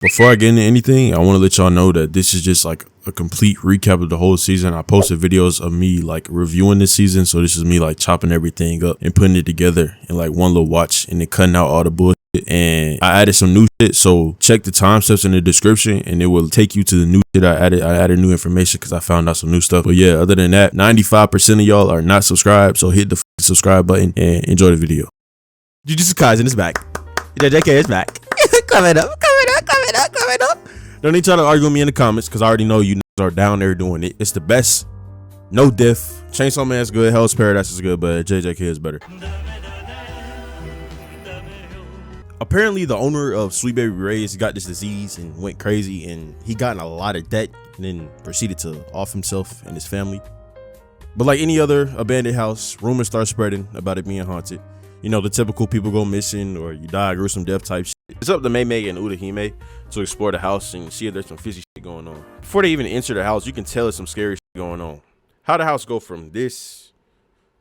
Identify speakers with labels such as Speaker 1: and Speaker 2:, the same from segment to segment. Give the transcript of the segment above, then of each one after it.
Speaker 1: Before I get into anything, I want to let y'all know that this is just like a complete recap of the whole season. I posted videos of me like reviewing this season, so this is me like chopping everything up and putting it together in like one little watch and then cutting out all the bullshit. And I added some new shit, so check the time steps in the description and it will take you to the new shit I added. I added new information because I found out some new stuff. But yeah, other than that, 95% of y'all are not subscribed, so hit the subscribe button and enjoy the video.
Speaker 2: Jujutsu Kaisen is back. JJK is back. Coming up. Don't need y'all to argue with me in the comments because I already know you are down there doing it. It's the best. No diff. Chainsaw Man's good. Hell's Paradise is good, but JJK is better. Apparently, the owner of Sweet Baby Ray's got this disease and went crazy, and he got in a lot of debt and then proceeded to off himself and his family. But like any other abandoned house, rumors start spreading about it being haunted. You know, the typical people go missing or you die a gruesome death type shit. It's up to Mei and Urahime to explore the house and see if there's some fishy shit going on. Before they even enter the house, you can tell there's some scary shit going on. How the house go from this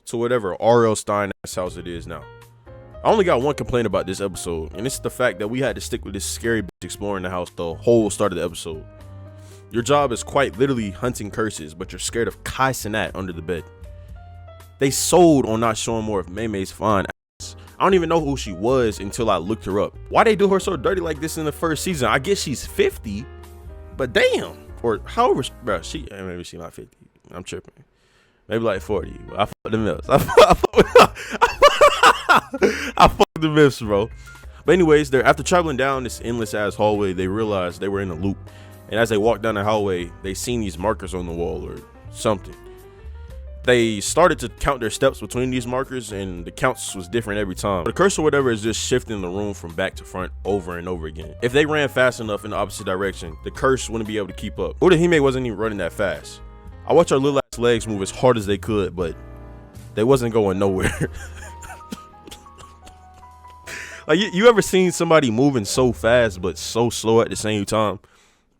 Speaker 2: to whatever R.L. Stein ass house it is now. I only got one complaint about this episode, and it's the fact that we had to stick with this scary bitch exploring the house the whole start of the episode. Your job is quite literally hunting curses, but you're scared of Kai Cenat under the bed. They sold on not showing more of Mei's fine ass. I don't even know who she was until I looked her up. Why they do her so dirty like this in the first season? I guess she's 50, but damn. Or however, bro, maybe she's not 50. I'm tripping. Maybe like 40. I fucked the myths. I fucked the myths, bro. But anyways, after traveling down this endless ass hallway, they realized they were in a loop. And as they walked down the hallway, they seen these markers on the wall or something. They started to count their steps between these markers, and the counts was different every time. The curse or whatever is just shifting the room from back to front over and over again. If they ran fast enough in the opposite direction, the curse wouldn't be able to keep up. Urahime wasn't even running that fast. I watched her little ass legs move as hard as they could, but they wasn't going nowhere. Like you ever seen somebody moving so fast but so slow at the same time?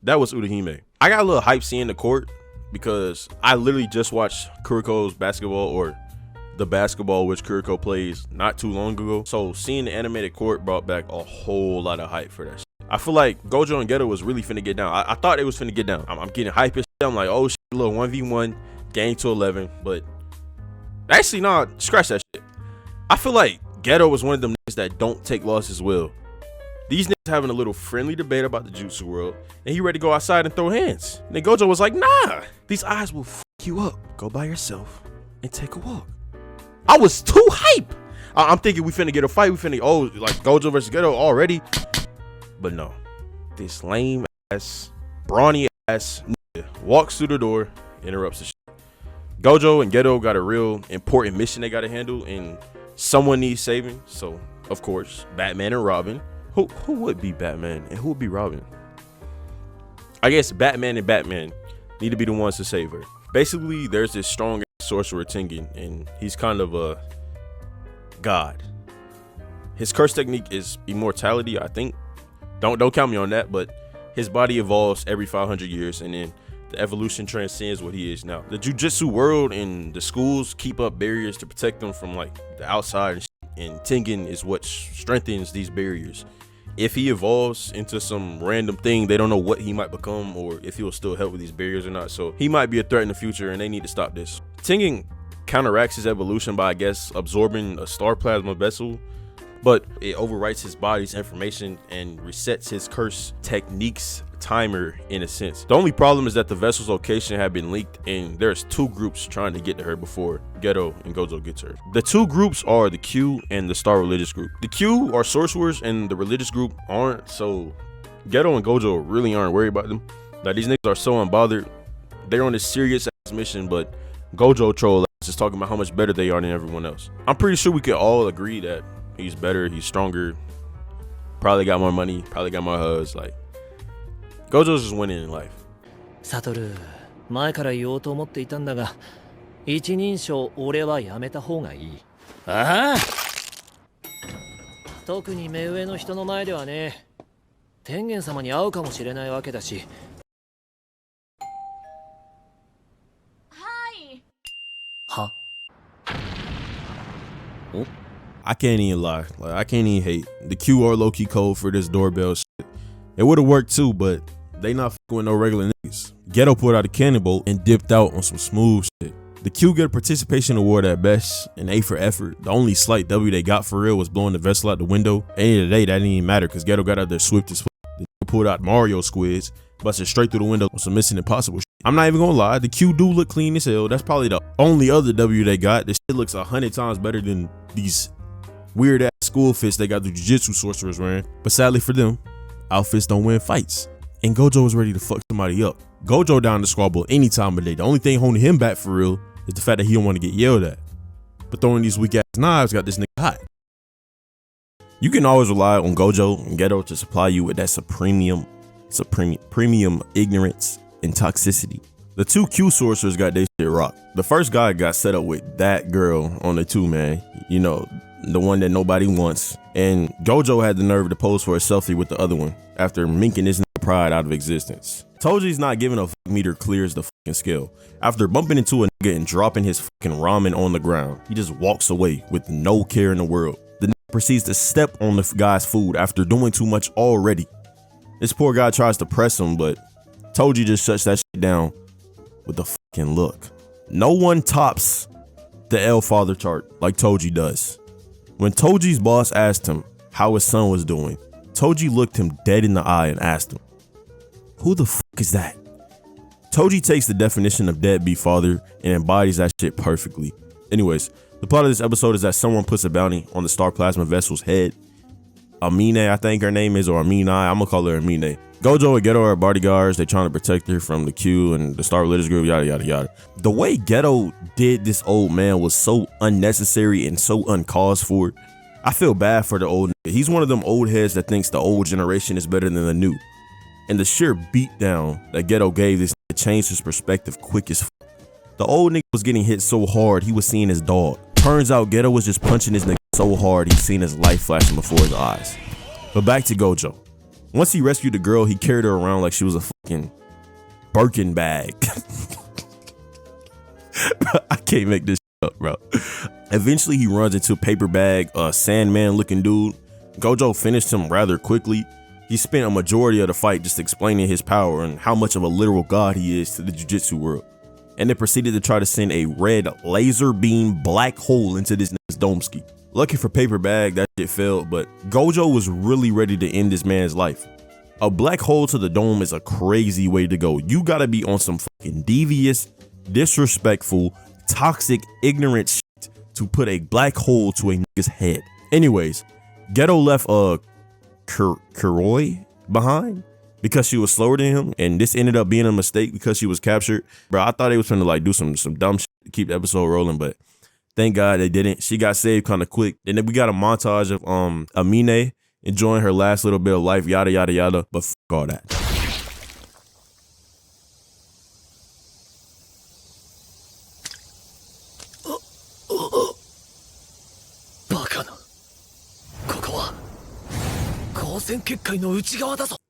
Speaker 2: That was Urahime. I got a little hype seeing the court because I literally just watched Kuriko's basketball, or the basketball which Kuriko plays, not too long ago. So seeing the animated court brought back a whole lot of hype for that shit. I feel like Gojo and Geto was really finna get down. I thought they was finna get down. I'm getting hype and shit. I'm like, oh shit, a little 1v1, game to 11. But actually, nah, scratch that shit. I feel like Geto was one of them niggas that don't take losses well. These niggas having a little friendly debate about the jutsu world, and he ready to go outside and throw hands. And then Gojo was like, nah, these eyes will fuck you up. Go by yourself and take a walk. I was too hype. I'm thinking we finna get a fight. We finna, like Gojo versus Geto already. But no, this lame ass, brawny ass nigga walks through the door, interrupts the shit. Gojo and Geto got a real important mission they gotta handle, and someone needs saving. So, of course, Batman and Robin. Who would be Batman and who would be Robin? I guess Batman and Batman need to be the ones to save her. Basically, there's this strong sorcerer Tengen, and he's kind of a god. His curse technique is immortality, I think. Don't count me on that, but his body evolves every 500 years, and then the evolution transcends what he is now. The jujitsu world and the schools keep up barriers to protect them from like the outside, and Tengen is what strengthens these barriers. If he evolves into some random thing, they don't know what he might become or if he will still help with these barriers or not. So he might be a threat in the future, and they need to stop this. Tengen counteracts his evolution by, I guess, absorbing a star plasma vessel, but it overwrites his body's information and resets his curse techniques timer in a sense. The only problem is that the vessel's location had been leaked, and there's two groups trying to get to her before Geto and Gojo gets her. The two groups are the Q and the Star Religious group. The Q are sorcerers and the religious group aren't, so Geto and Gojo really aren't worried about them. Like, these niggas are so unbothered. They're on this serious ass mission, but Gojo troll ass is talking about how much better they are than everyone else. I'm pretty sure we could all agree that he's better, he's stronger, probably got more money, probably got more hugs. Like, Gojo's just winning in life.
Speaker 3: サトル、前から言おうと思っていたんだが、一人称俺はやめた方がいい。ああ。特に目上の人の前ではね、天元様に会うかもしれないわけだし。はい。は？I
Speaker 1: can't even lie. Like, I can't even hate. The Q are low-key code for this doorbell shit. It would have worked too, but they not fucking with no regular niggas. Geto pulled out a cannonball and dipped out on some smooth shit. The Q get a participation award at best, an A for effort. The only slight W they got for real was blowing the vessel out the window. At the end of the day, that didn't even matter because Geto got out there swift as fuck. The pulled out Mario squids, busted straight through the window on some Mission Impossible shit. I'm not even gonna lie, the Q do look clean as hell. That's probably the only other W they got. This shit looks 100 times better than these weird ass school fits they got the jiu-jitsu sorcerers wearing. But sadly for them, outfits don't win fights. And Gojo was ready to fuck somebody up. Gojo down to squabble any time of day. The only thing holding him back for real is the fact that he don't want to get yelled at. But throwing these weak ass knives got this nigga hot. You can always rely on Gojo and Geto to supply you with that premium ignorance and toxicity. The two Q sorcerers got their shit rocked. The first guy got set up with that girl on the 2-man. You know, the one that nobody wants. And Gojo had the nerve to pose for a selfie with the other one after minking his pride out of existence. Toji's not giving a fuck meter clears the fucking scale. After bumping into a nigga and dropping his fucking ramen on the ground, he just walks away with no care in the world. The nigga proceeds to step on the guy's food after doing too much already. This poor guy tries to press him, but Toji just shuts that shit down with a fucking look. No one tops the L father chart like Toji does. When Toji's boss asked him how his son was doing, Toji looked him dead in the eye and asked him, "Who the fuck is that?" Toji takes the definition of deadbeat father and embodies that shit perfectly. Anyways, the plot of this episode is that someone puts a bounty on the Star Plasma vessel's head. Amine, I think her name is, or Amine, I'm gonna call her Amine. Gojo and Geto are bodyguards. They trying to protect her from the Q and the Star Religious group, yada yada yada. The way Geto did this old man was so unnecessary and so uncaused for. I feel bad for the old nigga. He's one of them old heads that thinks the old generation is better than the new. And the sheer beatdown that Geto gave this nigga changed his perspective quick as fuck. The old nigga was getting hit so hard he was seeing his dog. Turns out Geto was just punching this nigga so hard he seen his life flashing before his eyes. But back to Gojo. Once he rescued the girl, he carried her around like she was a fucking Birkin bag. I can't make this up, bro. Eventually he runs into a paper bag, a Sandman looking dude. Gojo finished him rather quickly. He spent a majority of the fight just explaining his power and how much of a literal god he is to the jiu-jitsu world. And then proceeded to try to send a red laser beam black hole into this nigga's domeski. Lucky for paper bag, that shit failed, but Gojo was really ready to end this man's life. A black hole to the dome is a crazy way to go. You gotta be on some fucking devious, disrespectful, toxic, ignorant shit to put a black hole to a nigga's head. Anyways, Geto left Kuroi behind because she was slower than him, and this ended up being a mistake because she was captured. Bro, I thought they was trying to like do some dumb shit to keep the episode rolling, but thank God they didn't. She got saved kind of quick. And then we got a montage of Amine enjoying her last little bit of life, yada yada yada, but fuck all that.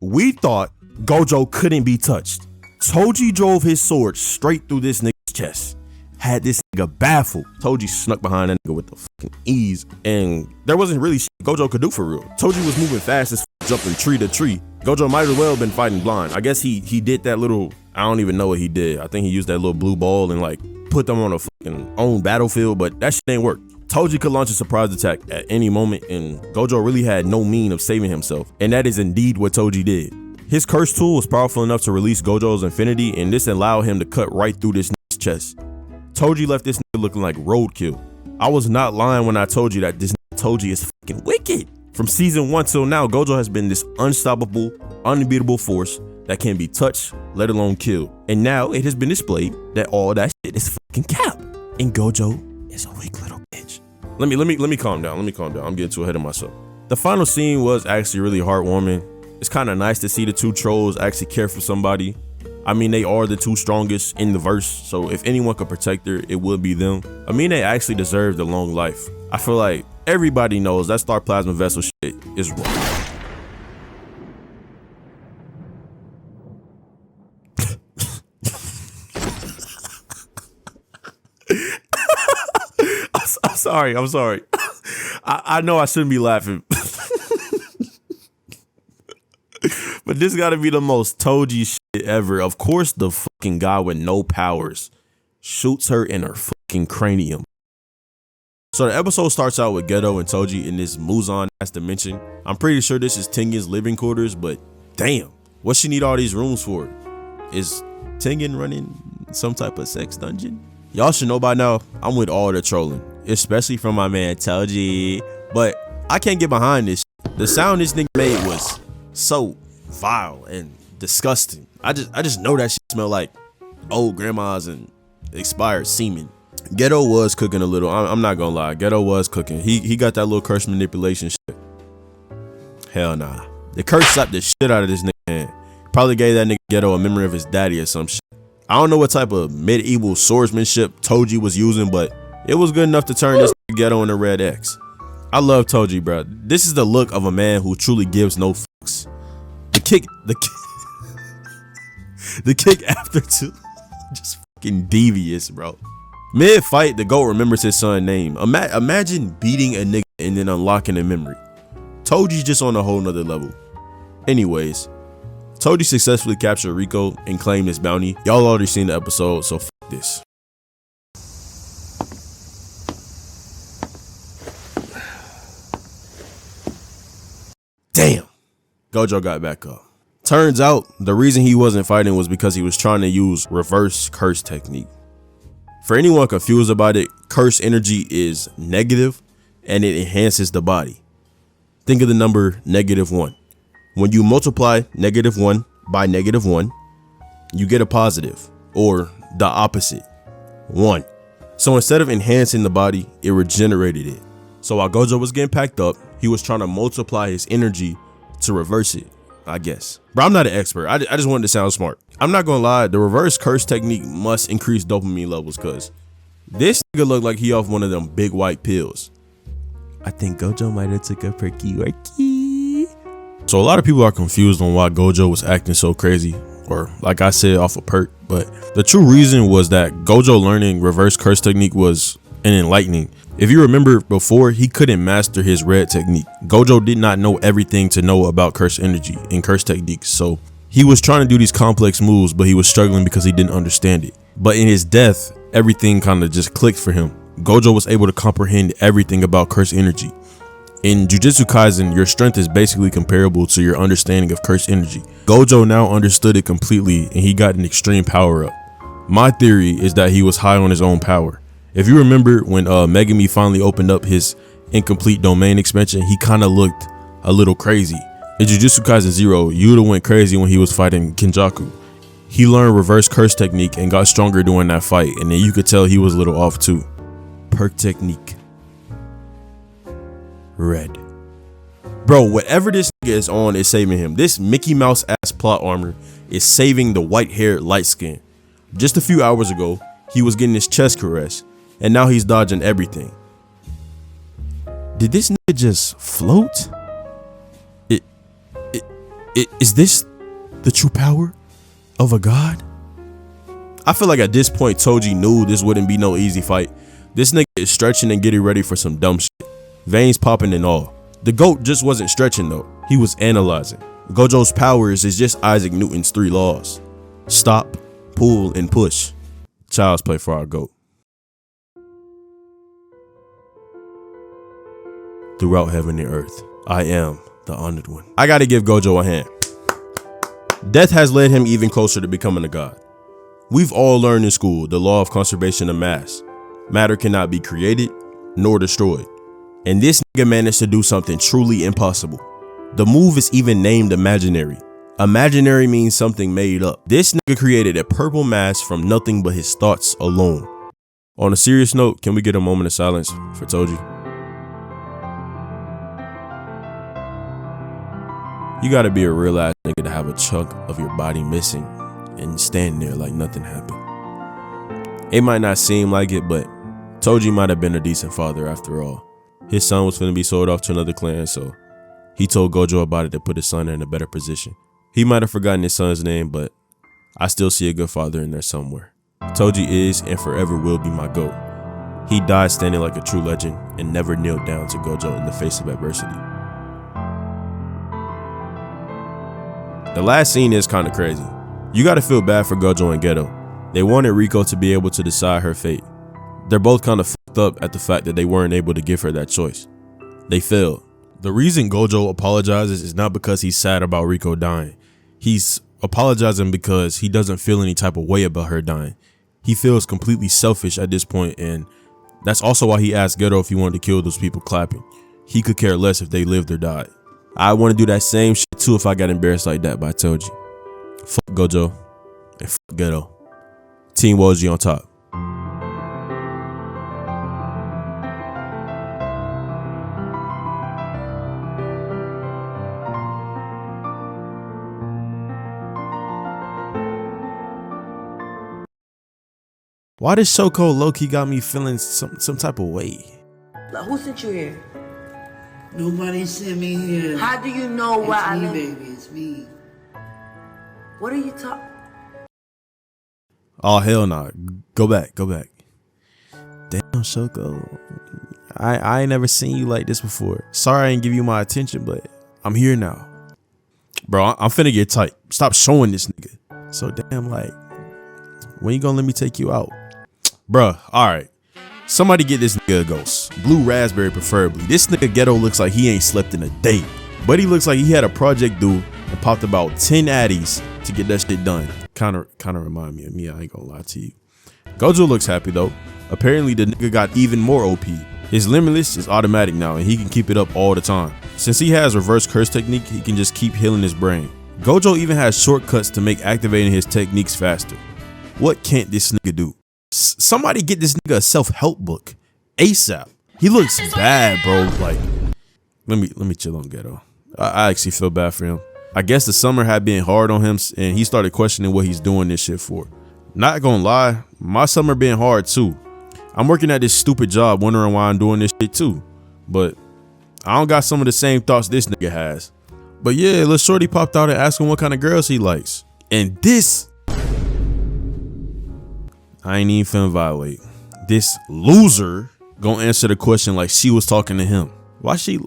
Speaker 1: We thought Gojo couldn't be touched. Toji drove his sword straight through this nigga's chest. Had this nigga baffled. Toji snuck behind that nigga with the fucking ease. And there wasn't really shit Gojo could do for real. Toji was moving fast as jumping tree to tree. Gojo might as well have been fighting blind. I guess he did that little, I don't even know what he did. I think he used that little blue ball and like put them on a fucking own battlefield, but that shit ain't work. Toji could launch a surprise attack at any moment, and Gojo really had no mean of saving himself. And that is indeed what Toji did. His curse tool was powerful enough to release Gojo's infinity, and this allowed him to cut right through this nigga's chest. Toji left this nigga looking like roadkill. I was not lying when I told you that this nigga Toji is fucking wicked. From season 1 till now, Gojo has been this unstoppable, unbeatable force that can be touched, let alone killed. And now it has been displayed that all that shit is fucking cap. And Gojo is a weak little bitch. Let me calm down. I'm getting too ahead of myself. The final scene was actually really heartwarming. It's kind of nice to see the two trolls actually care for somebody. I mean, they are the two strongest in the verse, so if anyone could protect her, it would be them. I mean, they actually deserved a long life. I feel like everybody knows that Star Plasma Vessel shit is wrong. I'm sorry. I know I shouldn't be laughing. But this gotta be the most Toji shit ever. Of course, the fucking guy with no powers shoots her in her fucking cranium. So the episode starts out with Geto and Toji in this Muzan ass dimension. I'm pretty sure this is Tengen's living quarters, but damn, what she need all these rooms for? Is Tengen running some type of sex dungeon? Y'all should know by now, I'm with all the trolling, especially from my man Toji. But I can't get behind this. The sound this nigga made was so vile and disgusting. I just know that shit smell like old grandmas and expired semen. Geto was cooking a little. I'm not gonna lie. Geto was cooking. He got that little curse manipulation shit. Hell nah. The curse slapped the shit out of this nigga hand. Probably gave that nigga Geto a memory of his daddy or some shit. I don't know what type of medieval swordsmanship Toji was using, but it was good enough to turn this Geto into Red X. I love Toji, bro. This is the look of a man who truly gives no fucks. The kick after two, just fucking devious, bro. Mid fight, the GOAT remembers his son's name. Imagine beating a nigga and then unlocking a memory. Toji's just on a whole nother level. Anyways, Toji successfully captured Riko and claimed his bounty. Y'all already seen the episode, so f this. Damn. Gojo got back up. Turns out the reason he wasn't fighting was because he was trying to use reverse curse technique. For anyone confused about it, curse energy is negative and it enhances the body. Think of the number -1. When you multiply -1 by -1, you get a positive, or the opposite, 1. So instead of enhancing the body, it regenerated it. So while Gojo was getting packed up, he was trying to multiply his energy to reverse it, I guess. Bro, I'm not an expert. I just wanted to sound smart. I'm not gonna lie, the reverse curse technique must increase dopamine levels, cause this nigga looked like he off one of them big white pills. I think Gojo might have took a perky worky. So a lot of people are confused on why Gojo was acting so crazy, or like I said, off a perk. But the true reason was that Gojo learning reverse curse technique was an enlightening. If you remember before, he couldn't master his red technique. Gojo did not know everything to know about curse energy and curse techniques. So he was trying to do these complex moves, but he was struggling because he didn't understand it. But in his death, everything kind of just clicked for him. Gojo was able to comprehend everything about curse energy. In Jujutsu Kaisen, your strength is basically comparable to your understanding of curse energy. Gojo now understood it completely and he got an extreme power up. My theory is that he was high on his own power. If you remember when Megami finally opened up his incomplete domain expansion, he kind of looked a little crazy. In Jujutsu Kaisen 0, Yuta went crazy when he was fighting Kenjaku. He learned reverse curse technique and got stronger during that fight, and then you could tell he was a little off too. Perk technique. Red. Bro, whatever this nigga is on is saving him. This Mickey Mouse ass plot armor is saving the white haired light skin. Just a few hours ago, he was getting his chest caressed, and now he's dodging everything. Did this nigga just float? Is this the true power of a god? I feel like at this point Toji knew this wouldn't be no easy fight. This nigga is stretching and getting ready for some dumb shit. Veins popping and all. The GOAT just wasn't stretching though. He was analyzing. Gojo's powers is just Isaac Newton's 3 laws. Stop, pull, and push. Child's play for our GOAT. Throughout heaven and earth, I am the honored one. I gotta give Gojo a hand. Death has led him even closer to becoming a god. We've all learned in school the law of conservation of mass. Matter cannot be created nor destroyed. And this nigga managed to do something truly impossible. The move is even named imaginary. Imaginary means something made up. This nigga created a purple mass from nothing but his thoughts alone. On a serious note, can we get a moment of silence for Toji? You gotta be a real ass nigga to have a chunk of your body missing and stand there like nothing happened. It might not seem like it, but Toji might have been a decent father after all. His son was finna be sold off to another clan, so he told Gojo about it to put his son in a better position. He might have forgotten his son's name, but I still see a good father in there somewhere. Toji is and forever will be my GOAT. He died standing like a true legend and never kneeled down to Gojo in the face of adversity.
Speaker 2: The last scene is kind of crazy. You gotta feel bad for Gojo and Geto. They wanted Riko to be able to decide her fate. They're both kind of fucked up at the fact that they weren't able to give her that choice. They failed. The reason Gojo apologizes is not because he's sad about Riko dying. He's apologizing because he doesn't feel any type of way about her dying. He feels completely selfish at this point, and that's also why he asked Geto if he wanted to kill those people clapping. He could care less if they lived or died. I want to do that same shit too if I got embarrassed like that by Toji. Fuck Gojo and fuck Geto. Team Woji on top. Why this Shoko low-key got me feeling some type of way?
Speaker 4: Who sent you here?
Speaker 5: Nobody sent me here.
Speaker 4: How do you know why I
Speaker 5: It's me,
Speaker 4: live?
Speaker 5: baby. It's me.
Speaker 4: What are you talking?
Speaker 2: Oh hell nah. Go back. Damn Shoko. I ain't never seen you like this before. Sorry I ain't give you my attention, but I'm here now. Bro, I'm finna get tight. Stop showing this nigga. So damn, like, when you gonna let me take you out? Bruh, alright. Somebody get this nigga a ghost. Blue raspberry preferably. This nigga Geto looks like he ain't slept in a day. But he looks like he had a project due and popped about 10 addies to get that shit done. Kinda remind me of me, I ain't gonna lie to you. Gojo looks happy though. Apparently the nigga got even more OP. His limitless is automatic now and he can keep it up all the time. Since he has reverse curse technique, he can just keep healing his brain. Gojo even has shortcuts to make activating his techniques faster. What can't this nigga do? Somebody get this nigga a self-help book ASAP. He looks bad, bro. Like, let me chill on Geto. I actually feel bad for him. I guess the summer had been hard on him and he started questioning what he's doing this shit for. Not gonna lie, my summer been hard too. I'm working at this stupid job wondering why I'm doing this shit too. But I don't got some of the same thoughts this nigga has. But yeah, little shorty popped out and asked him what kind of girls he likes. And this, I ain't even finna violate. This loser gonna answer the question like she was talking to him. Why she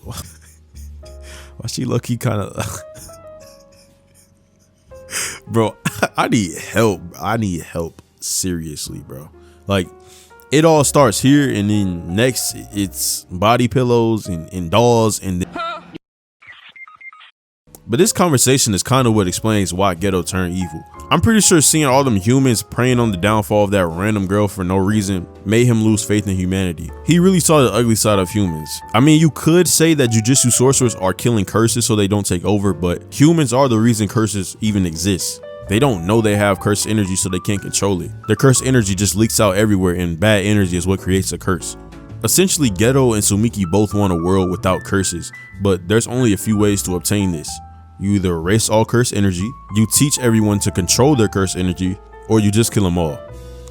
Speaker 2: low-key kind of bro, I need help seriously, bro. Like, it all starts here and then next it's body pillows and dolls and then but this conversation is kind of what explains why Geto turned evil. I'm pretty sure seeing all them humans preying on the downfall of that random girl for no reason made him lose faith in humanity. He really saw the ugly side of humans. I mean, you could say that jujutsu sorcerers are killing curses so they don't take over, but humans are the reason curses even exist. They don't know they have cursed energy, so they can't control it. Their cursed energy just leaks out everywhere, and bad energy is what creates a curse. Essentially, Geto and Sumiki both want a world without curses, but there's only a few ways to obtain this. You either erase all cursed energy, you teach everyone to control their cursed energy, or you just kill them all.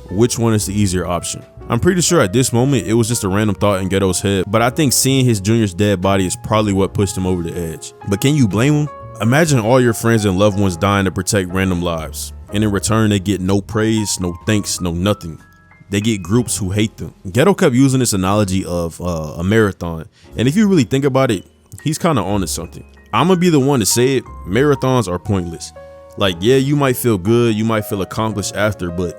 Speaker 2: Which one is the easier option? I'm pretty sure at this moment it was just a random thought in Geto's head, but I think seeing his junior's dead body is probably what pushed him over the edge. But can you blame him? Imagine all your friends and loved ones dying to protect random lives, and in return they get no praise, no thanks, no nothing. They get groups who hate them. Geto kept using this analogy of a marathon, and if you really think about it, he's kind of onto something. I'm gonna be the one to say it, marathons are pointless. Like, yeah, you might feel good, you might feel accomplished after, but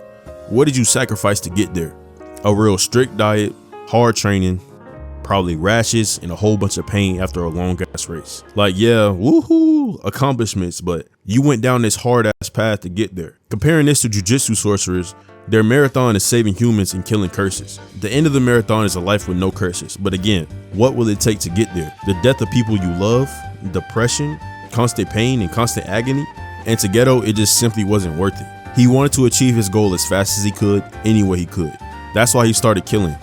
Speaker 2: what did you sacrifice to get there? A real strict diet, hard training, probably rashes, and a whole bunch of pain after a long ass race. Like, yeah, woohoo, accomplishments, but you went down this hard ass path to get there. Comparing this to jujutsu sorcerers, their marathon is saving humans and killing curses. The end of the marathon is a life with no curses. But again, what will it take to get there? The death of people you love, depression, constant pain, and constant agony. And to Geto, it just simply wasn't worth it. He wanted to achieve his goal as fast as he could, any way he could. That's why he started killing.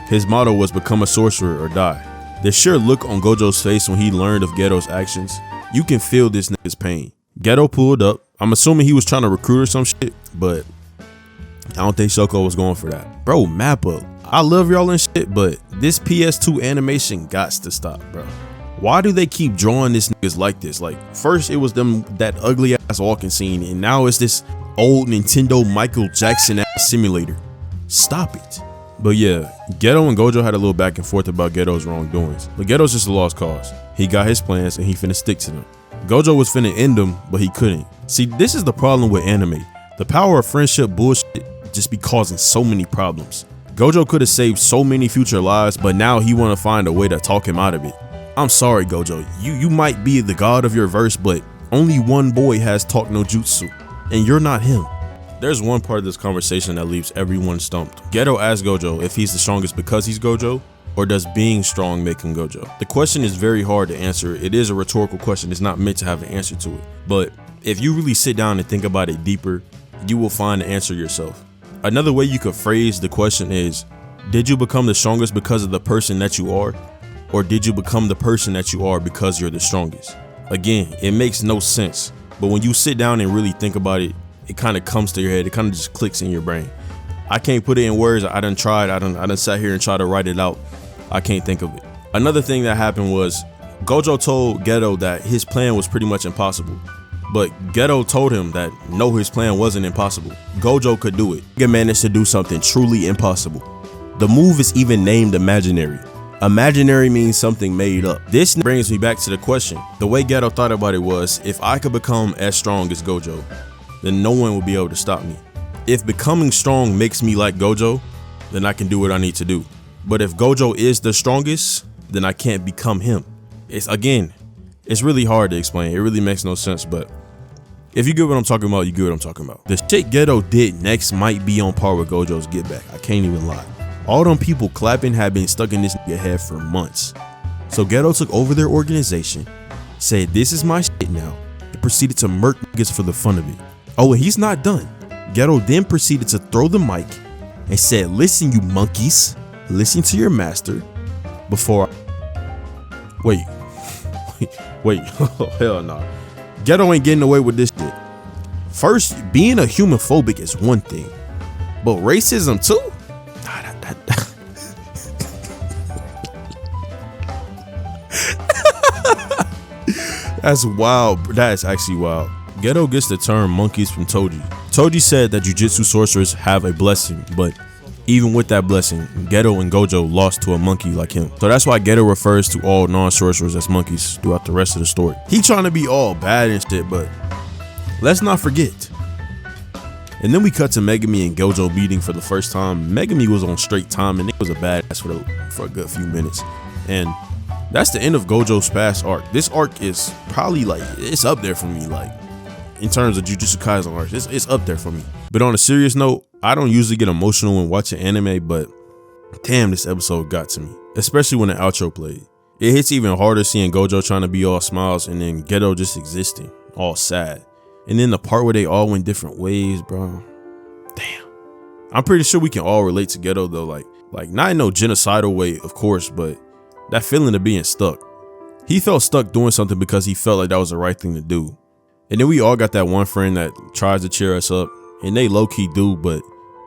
Speaker 2: His motto was become a sorcerer or die. The sheer look on Gojo's face when he learned of Geto's actions, you can feel this nigga's pain. Geto pulled up. I'm assuming he was trying to recruit or some shit, but I don't think Shoko was going for that. Bro, map up. I love y'all and shit, but this PS2 animation gots to stop, bro. Why do they keep drawing this niggas like this? Like, first it was them, that ugly ass walking scene, and now it's this old Nintendo Michael Jackson ass simulator. Stop it. But yeah, Geto and Gojo had a little back and forth about Geto's wrongdoings, but Geto's just a lost cause. He got his plans and he finna stick to them.
Speaker 1: Gojo was finna end him, but he couldn't. See, this is the problem with anime. The power of friendship bullshit just be causing so many problems. Gojo could have saved so many future lives, but now he want to find a way to talk him out of it. I'm sorry, Gojo. You might be the god of your verse, but only one boy has talk no jutsu, and you're not him. There's one part of this conversation that leaves everyone stumped. Geto asks Gojo if he's the strongest because he's Gojo, or does being strong make him Gojo? The question is very hard to answer. It is a rhetorical question. It's not meant to have an answer to it. But if you really sit down and think about it deeper, you will find the answer yourself. Another way you could phrase the question is, did you become the strongest because of the person that you are? Or did you become the person that you are because you're the strongest? Again, it makes no sense. But when you sit down and really think about it, it kind of comes to your head. It kind of just clicks in your brain. I can't put it in words. I done tried. I done sat here and tried to write it out. I can't think of it. Another thing that happened was Gojo told Geto that his plan was pretty much impossible. But Geto told him that no, his plan wasn't impossible. Gojo could do it. He managed to do something truly impossible. The move is even named imaginary. Imaginary means something made up. This brings me back to the question. The way Geto thought about it was, if I could become as strong as Gojo, then no one will be able to stop me. If becoming strong makes me like Gojo, then I can do what I need to do. But if Gojo is the strongest, then I can't become him. It's really hard to explain. It really makes no sense, but if you get what I'm talking about, you get what I'm talking about. The shit Geto did next might be on par with Gojo's get back. I can't even lie. All them people clapping had been stuck in this nigga head for months. So Geto took over their organization, said this is my shit now, and proceeded to murk niggas for the fun of it. Oh, and he's not done. Geto then proceeded to throw the mic and said, listen, you monkeys, listen to your master before Wait, oh, hell no. Geto ain't getting away with this shit. First, being a homophobic is one thing, but racism too? That's wild. That is actually wild. Geto gets the term monkeys from Toji. Toji said that jujitsu sorcerers have a blessing, but even with that blessing, Geto and Gojo lost to a monkey like him. So that's why Geto refers to all non-sorcerers as monkeys throughout the rest of the story. He trying to be all bad and shit, but let's not forget. And then we cut to Megumi and Gojo meeting for the first time. Megumi was on straight time and it was a badass for a good few minutes. And that's the end of Gojo's past arc. This arc is probably like, it's up there for me, like in terms of Jujutsu Kaisen arcs, it's up there for me. But on a serious note, I don't usually get emotional when watching anime, but damn, this episode got to me, especially when the outro played. It hits even harder seeing Gojo trying to be all smiles and then Geto just existing, all sad. And then the part where they all went different ways, bro. Damn. I'm pretty sure we can all relate to Geto though, like not in no genocidal way, of course, but that feeling of being stuck. He felt stuck doing something because he felt like that was the right thing to do. And then we all got that one friend that tries to cheer us up, and they low-key do, but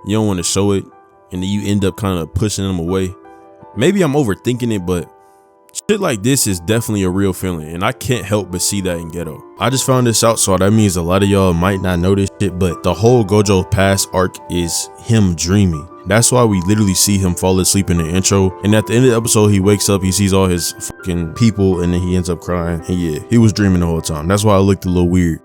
Speaker 1: you don't want to show it, and then you end up kind of pushing them away. Maybe I'm overthinking it, but shit like this is definitely a real feeling, and I can't help but see that in Geto. I just found this out, so that means a lot of y'all might not know this shit, but the whole Gojo past arc is him dreaming. That's why we literally see him fall asleep in the intro, and at the end of the episode, he wakes up, he sees all his fucking people, and then he ends up crying, and yeah, he was dreaming the whole time. That's why it looked a little weird.